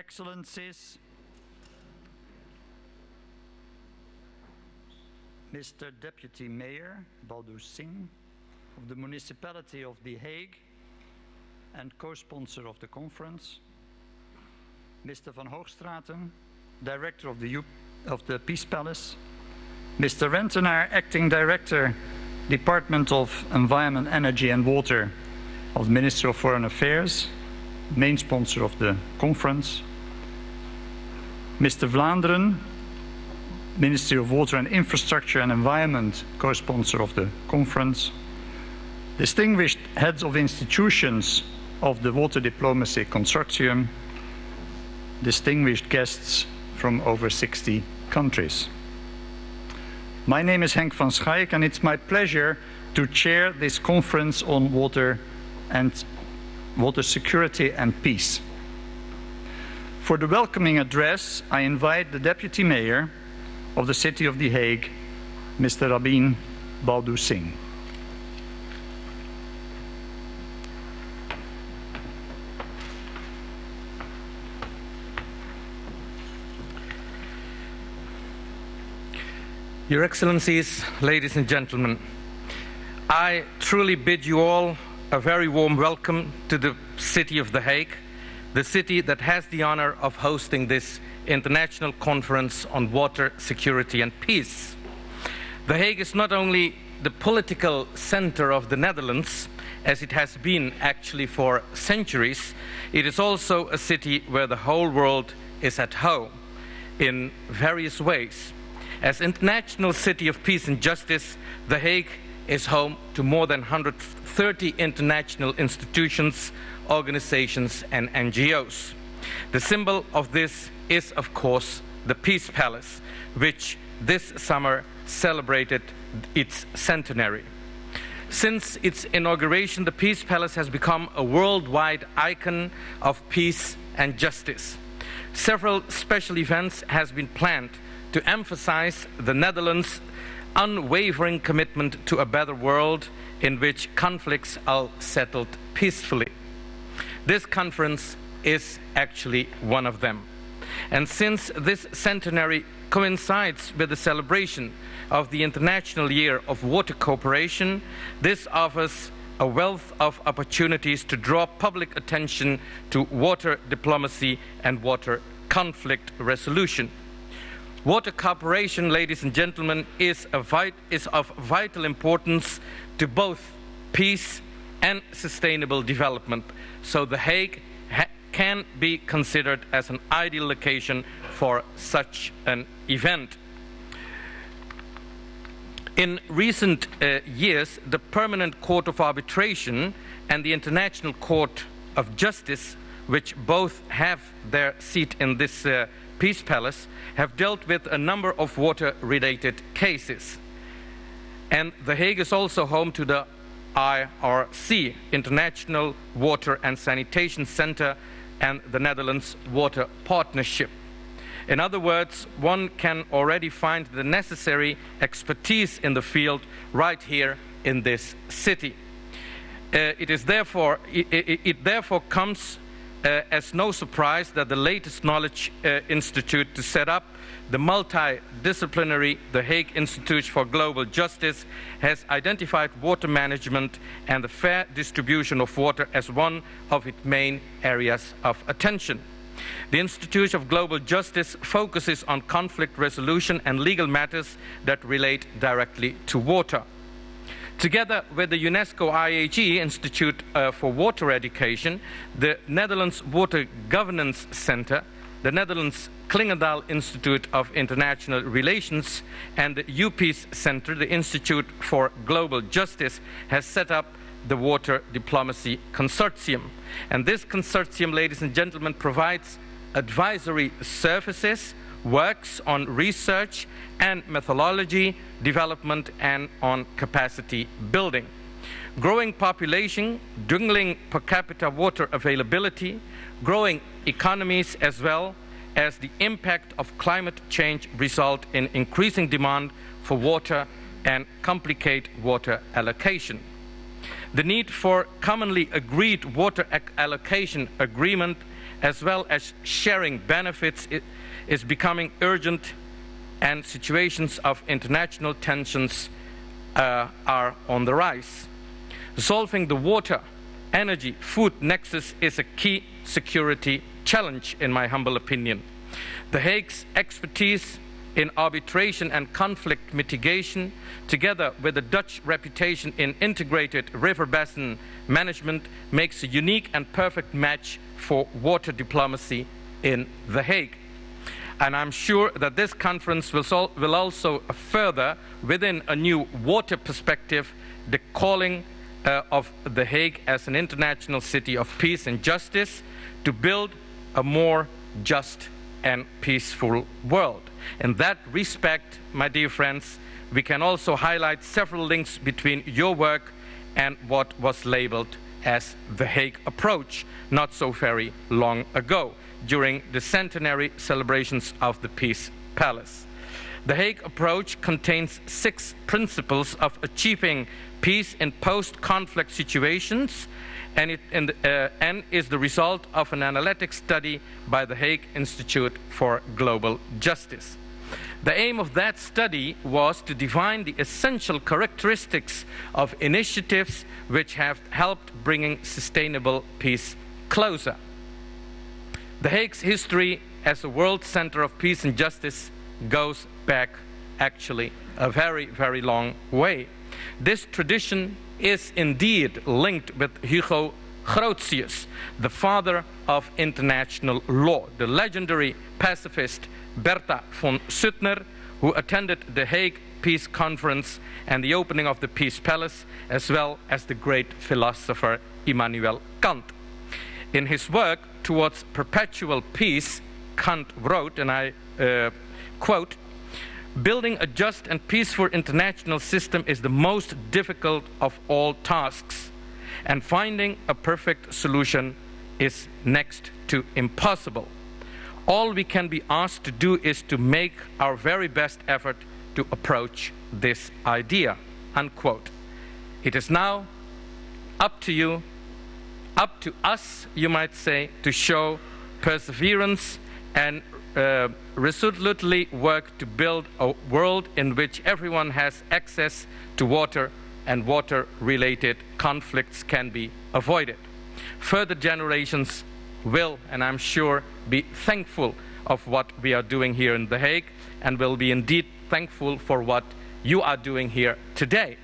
Excellencies, Mr. Deputy Mayor Baldur Singh of the Municipality of The Hague and co-sponsor of the conference, Mr. Van Hoogstraten, Director of the Peace Palace, Mr. Rentenaar, Acting Director, Department of Environment, Energy and Water of the Ministry of Foreign Affairs, main sponsor of the conference, Mr. Vlaanderen, Ministry of Water and Infrastructure and Environment, co-sponsor of the conference, distinguished heads of institutions of the Water Diplomacy Consortium, distinguished guests from over 60 countries. My name is Henk van Schaik, and it's my pleasure to chair this conference on water and water security and peace. For the welcoming address, I invite the Deputy Mayor of the City of The Hague, Mr. Rabin Baldur Singh. Your Excellencies, ladies and gentlemen, I truly bid you all a very warm welcome to the City of The Hague, the city that has the honor of hosting this international conference on water, security and peace. The Hague is not only the political center of the Netherlands, as it has been actually for centuries, it is also a city where the whole world is at home in various ways. As International City of Peace and Justice, The Hague is home to more than 130 international institutions, organizations and NGOs. The symbol of this is, of course, the Peace Palace, which this summer celebrated its centenary. Since its inauguration, the Peace Palace has become a worldwide icon of peace and justice. Several special events have been planned to emphasize the Netherlands' unwavering commitment to a better world in which conflicts are settled peacefully. This conference is actually one of them. And since this centenary coincides with the celebration of the International Year of Water Cooperation, this offers a wealth of opportunities to draw public attention to water diplomacy and water conflict resolution. Water cooperation, ladies and gentlemen, is of vital importance to both peace and sustainable development. So The Hague can be considered as an ideal location for such an event. In recent years, the Permanent Court of Arbitration and the International Court of Justice, which both have their seat in this Peace Palace, have dealt with a number of water-related cases. And The Hague is also home to the IRC, International Water and Sanitation Center, and the Netherlands Water Partnership. In other words, one can already find the necessary expertise in the field right here in this city. It therefore comes as no surprise that the latest Knowledge Institute to set up the multidisciplinary The Hague Institute for Global Justice has identified water management and the fair distribution of water as one of its main areas of attention. The Institute of Global Justice focuses on conflict resolution and legal matters that relate directly to water. Together with the UNESCO IAG Institute for Water Education, the Netherlands Water Governance Center, the Netherlands Klingendahl Institute of International Relations, and the UPeace Center, the Institute for Global Justice, has set up the Water Diplomacy Consortium. And this consortium, ladies and gentlemen, provides advisory services, works on research and methodology development and on capacity building. Growing population, dwindling per capita water availability, growing economies as well as the impact of climate change result in increasing demand for water and complicate water allocation. The need for commonly agreed water allocation agreement as well as sharing benefits, is becoming urgent, and situations of international tensions are on the rise. Solving the water, energy, food nexus is a key security challenge, in my humble opinion. The Hague's expertise in arbitration and conflict mitigation, together with the Dutch reputation in integrated river basin management, makes a unique and perfect match for water diplomacy in The Hague. And I'm sure that this conference will also further, within a new water perspective, the calling of The Hague as an international city of peace and justice, to build a more just and peaceful world. In that respect, my dear friends, we can also highlight several links between your work and what was labeled as the Hague approach not so very long ago, during the centenary celebrations of the Peace Palace. The Hague approach contains 6 principles of achieving peace in post-conflict situations, and is the result of an analytic study by the Hague Institute for Global Justice. The aim of that study was to define the essential characteristics of initiatives which have helped bringing sustainable peace closer. The Hague's history as a world center of peace and justice goes back actually a very, very long way. This tradition is indeed linked with Hugo Grotius, the father of international law, the legendary pacifist Bertha von Suttner, who attended the Hague Peace Conference and the opening of the Peace Palace, as well as the great philosopher Immanuel Kant. In his work Towards Perpetual Peace, Kant wrote, and I quote, "Building a just and peaceful international system is the most difficult of all tasks, and finding a perfect solution is next to impossible. All we can be asked to do is to make our very best effort to approach this idea," unquote. It is now up to you, up to us, you might say, to show perseverance and resolutely work to build a world in which everyone has access to water and water-related conflicts can be avoided. Further generations will, and I'm sure, be thankful of what we are doing here in The Hague, and will be indeed thankful for what you are doing here today,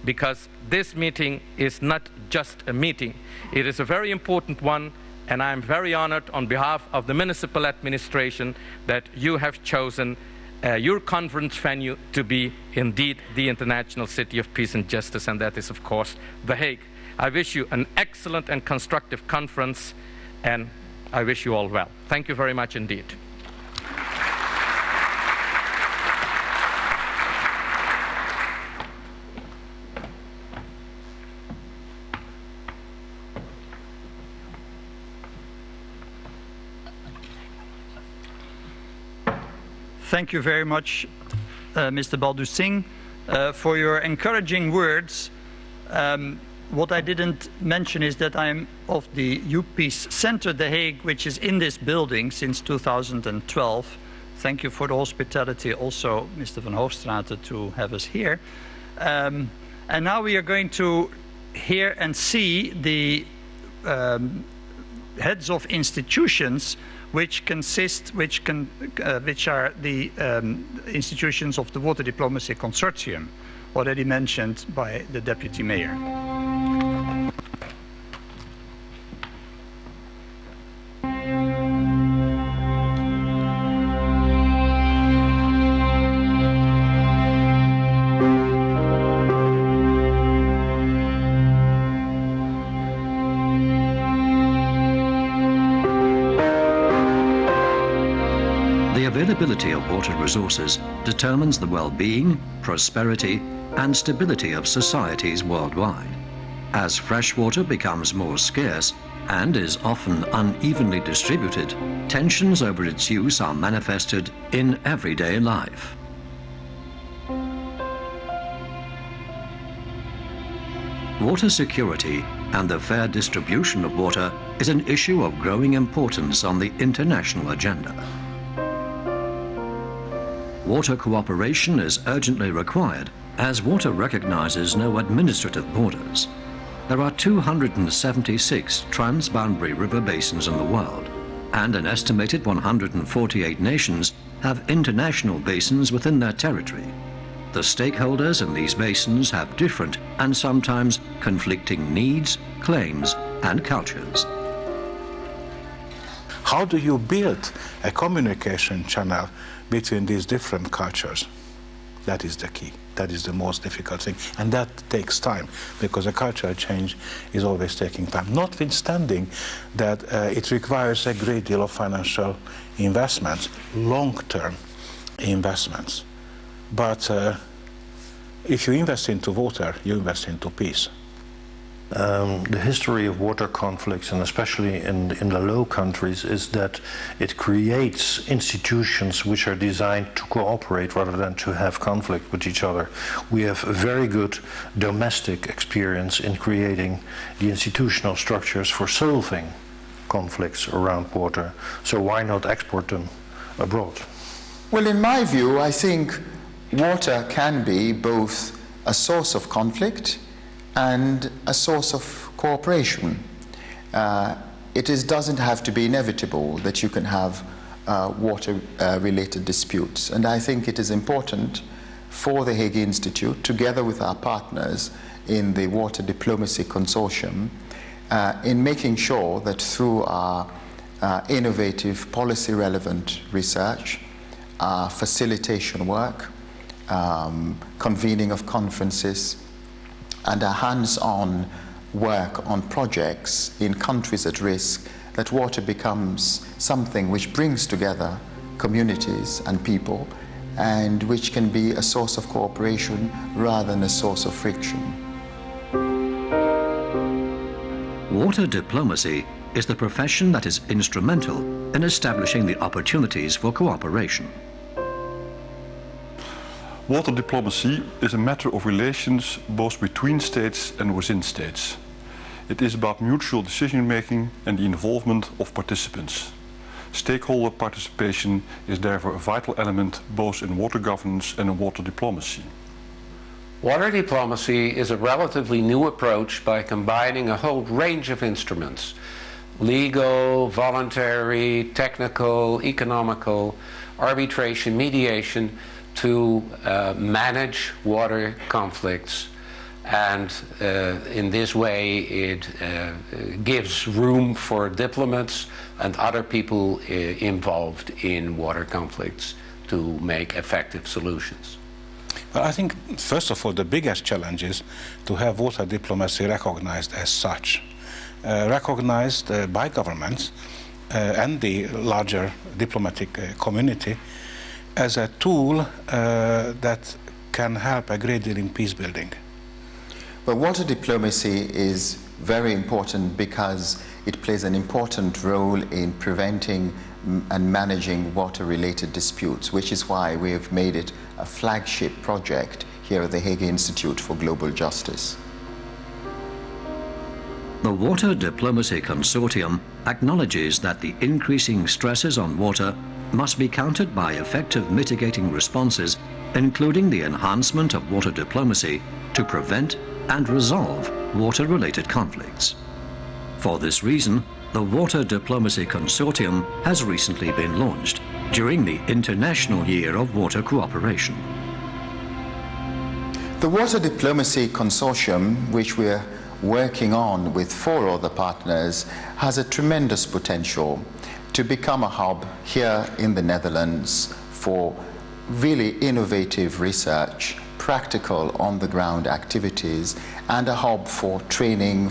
because this meeting is not just a meeting. It is a very important one, and I'm very honored on behalf of the municipal administration that you have chosen your conference venue to be indeed the International City of Peace and Justice, and that is, of course, The Hague. I wish you an excellent and constructive conference, and I wish you all well. Thank you very much indeed. Thank you very much, Mr. Baldu Singh, for your encouraging words. What I didn't mention is that I'm of the UPeace Center The Hague, which is in this building since 2012. Thank you for the hospitality also, Mr. van Hoogstraten, to have us here. And now we are going to hear and see the heads of institutions which are the institutions of the Water Diplomacy Consortium, already mentioned by the Deputy Mayor. The availability of water resources determines the well-being, prosperity, and stability of societies worldwide. As fresh water becomes more scarce and is often unevenly distributed, tensions over its use are manifested in everyday life. Water security and the fair distribution of water is an issue of growing importance on the international agenda. Water cooperation is urgently required as water recognizes no administrative borders. There are 276 transboundary river basins in the world, and an estimated 148 nations have international basins within their territory. The stakeholders in these basins have different and sometimes conflicting needs, claims, and cultures. How do you build a communication channel between these different cultures? That is the key. That is the most difficult thing. And that takes time, because a cultural change is always taking time. Notwithstanding that it requires a great deal of financial investments, long-term investments. But if you invest into water, you invest into peace. The history of water conflicts, and especially in the low countries, is that it creates institutions which are designed to cooperate rather than to have conflict with each other. We have a very good domestic experience in creating the institutional structures for solving conflicts around water, so why not export them abroad? Well, in my view, I think water can be both a source of conflict and a source of cooperation. It doesn't have to be inevitable that you can have water-related disputes. And I think it is important for the Hague Institute, together with our partners in the Water Diplomacy Consortium, in making sure that through our innovative policy-relevant research, our facilitation work, convening of conferences, and a hands-on work on projects in countries at risk, that water becomes something which brings together communities and people, and which can be a source of cooperation rather than a source of friction. Water diplomacy is the profession that is instrumental in establishing the opportunities for cooperation. Water diplomacy is a matter of relations both between states and within states. It is about mutual decision-making and the involvement of participants. Stakeholder participation is therefore a vital element both in water governance and in water diplomacy. Water diplomacy is a relatively new approach by combining a whole range of instruments: legal, voluntary, technical, economical, arbitration, mediation, to manage water conflicts, and in this way it gives room for diplomats and other people involved in water conflicts to make effective solutions. Well, I think, first of all, the biggest challenge is to have water diplomacy recognized as such, recognized by governments and the larger diplomatic community as a tool that can help a great deal in peace building. But water diplomacy is very important because it plays an important role in preventing and managing water-related disputes, which is why we have made it a flagship project here at the Hague Institute for Global Justice. The Water Diplomacy Consortium acknowledges that the increasing stresses on water must be countered by effective mitigating responses, including the enhancement of water diplomacy to prevent and resolve water-related conflicts. For this reason, the Water Diplomacy Consortium has recently been launched during the International Year of Water Cooperation. The Water Diplomacy Consortium, which we're working on with 4 other partners, has a tremendous potential to become a hub here in the Netherlands for really innovative research, practical on-the-ground activities, and a hub for training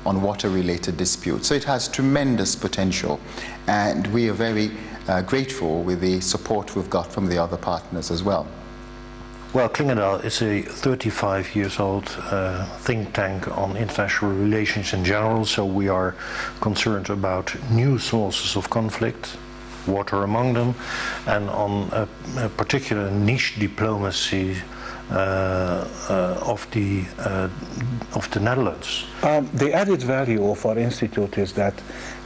on water-related disputes. So it has tremendous potential, and we are very grateful with the support we've got from the other partners as well. Well, Klingendahl is a 35-year-old think tank on international relations in general, so we are concerned about new sources of conflict, water among them, and on a particular niche diplomacy of the Netherlands. The added value of our institute is that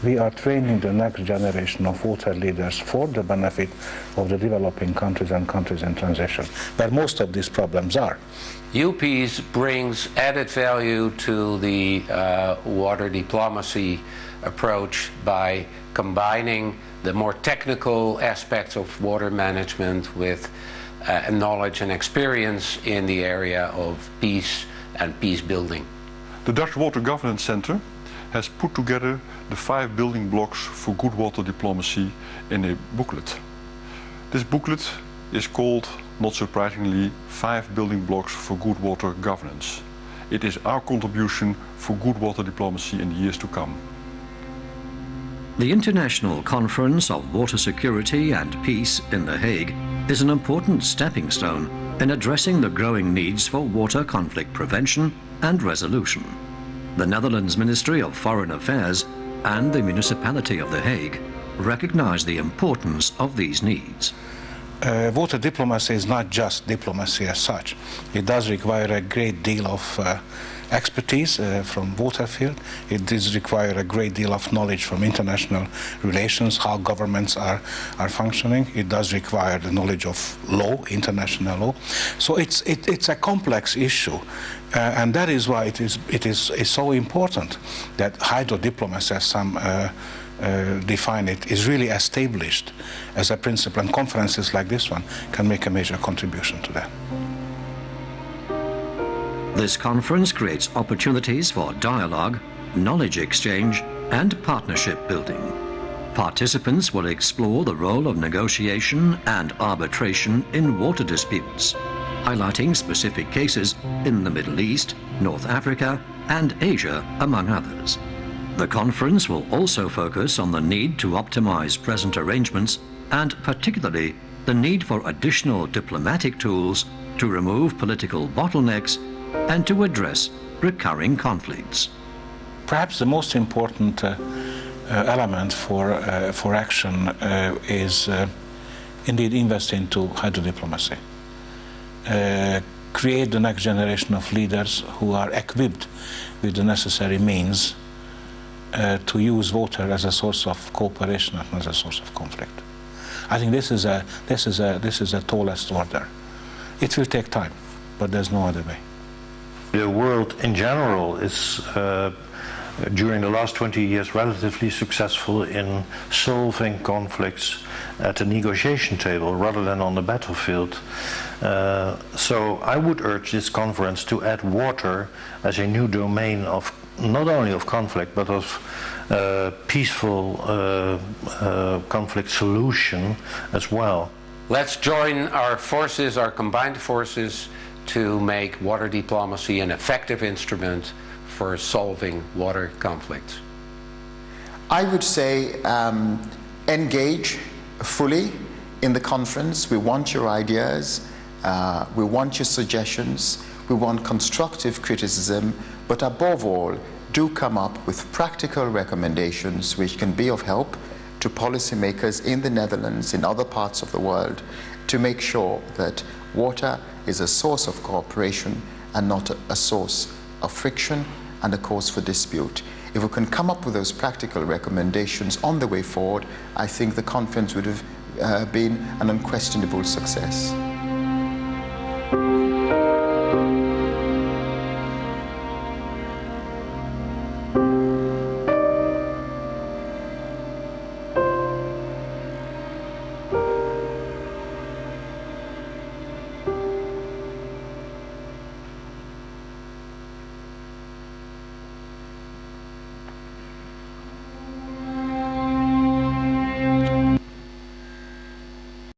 we are training the next generation of water leaders for the benefit of the developing countries and countries in transition, where most of these problems are. UPeace brings added value to the water diplomacy approach by combining the more technical aspects of water management with knowledge and experience in the area of peace and peace building. The Dutch Water Governance Center has put together the 5 building blocks for good water diplomacy in a booklet. This booklet is called, not surprisingly, 5 building blocks for good water governance. It is our contribution for good water diplomacy in the years to come. The International Conference of Water Security and Peace in The Hague is an important stepping stone in addressing the growing needs for water conflict prevention and resolution. The Netherlands Ministry of Foreign Affairs and the Municipality of The Hague recognize the importance of these needs. Water diplomacy is not just diplomacy as such. It does require a great deal of expertise from water field. It does require a great deal of knowledge from international relations, how governments are functioning. It does require the knowledge of law, international law. So it's a complex issue, and that is why it is so important that hydrodiplomacy, as some define it, is really established as a principle, and conferences like this one can make a major contribution to that. This conference creates opportunities for dialogue, knowledge exchange, and partnership building. Participants will explore the role of negotiation and arbitration in water disputes, highlighting specific cases in the Middle East, North Africa, and Asia, among others. The conference will also focus on the need to optimize present arrangements and particularly the need for additional diplomatic tools to remove political bottlenecks and to address recurring conflicts. Perhaps the most important element for action is indeed invest into hydrodiplomacy. Create the next generation of leaders who are equipped with the necessary means to use water as a source of cooperation and as a source of conflict. I think this is a tallest order. It will take time, but there's no other way. The world in general is, during the last 20 years, relatively successful in solving conflicts at the negotiation table rather than on the battlefield. So I would urge this conference to add water as a new domain of not only of conflict but of peaceful conflict solution as well. Let's join our forces, our combined forces, to make water diplomacy an effective instrument for solving water conflicts. I would say engage fully in the conference. We want your ideas, we want your suggestions, we want constructive criticism, but above all, do come up with practical recommendations which can be of help to policymakers in the Netherlands, in other parts of the world, to make sure that water is a source of cooperation and not a source of friction and a cause for dispute. If we can come up with those practical recommendations on the way forward, I think the conference would have been an unquestionable success.